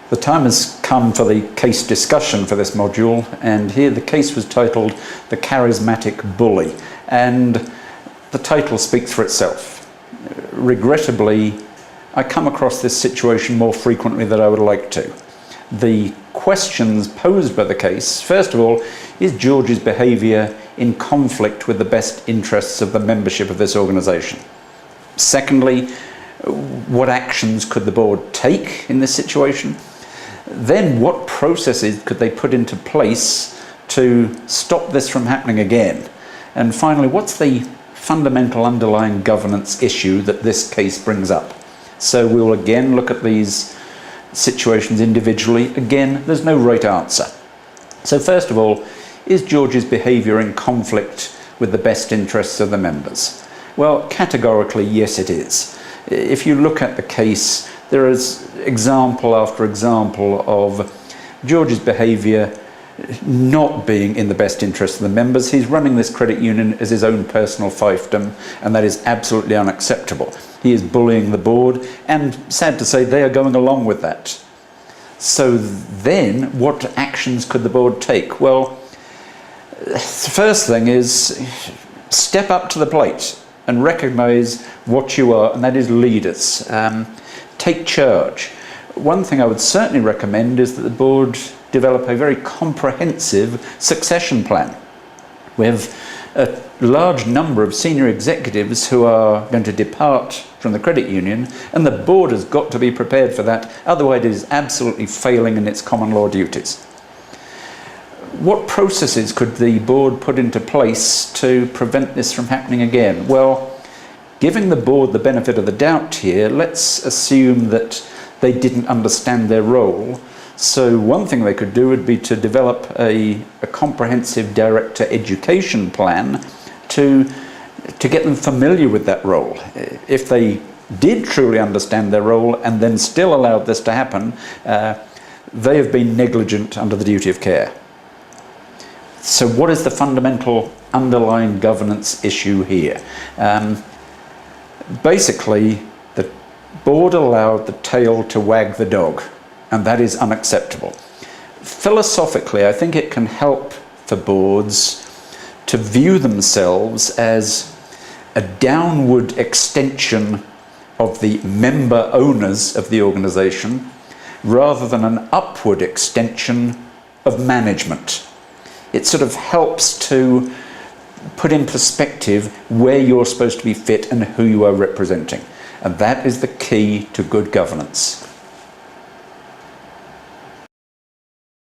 The time has come for the case discussion for this module, and here the case was titled The Charismatic Bully, and the title speaks for itself. Regrettably, I come across this situation more frequently than I would like to. The questions posed by the case: first of all, is George's behaviour in conflict with the best interests of the membership of this organisation? Secondly, what actions could the board take in this situation? Then what processes could they put into place to stop this from happening again? And finally, what's the fundamental underlying governance issue that this case brings up? So we will again look at these situations individually. Again, there's no right answer. So first of all, is George's behaviour in conflict with the best interests of the members? Well, categorically, yes, it is. If you look at the case, there is example after example of George's behaviour not being in the best interest of the members. He's running this credit union as his own personal fiefdom, and that is absolutely unacceptable. He is bullying the board, and sad to say, they are going along with that. So then, what actions could the board take? Well, the first thing is step up to the plate and recognise what you are, and that is leaders. Take charge. One thing I would certainly recommend is that the board develop a very comprehensive succession plan. We have a large number of senior executives who are going to depart from the credit union, and the board has got to be prepared for that, otherwise it is absolutely failing in its common law duties. What processes could the board put into place to prevent this from happening again? Well, giving the board the benefit of the doubt here, let's assume that they didn't understand their role. So one thing they could do would be to develop a comprehensive director education plan to get them familiar with that role. If they did truly understand their role and then still allowed this to happen, they have been negligent under the duty of care. So what is the fundamental underlying governance issue here? Basically, the board allowed the tail to wag the dog, and that is unacceptable. Philosophically, I think it can help for boards to view themselves as a downward extension of the member owners of the organisation rather than an upward extension of management. It sort of helps to put in perspective where you're supposed to be fit and who you are representing. And that is the key to good governance.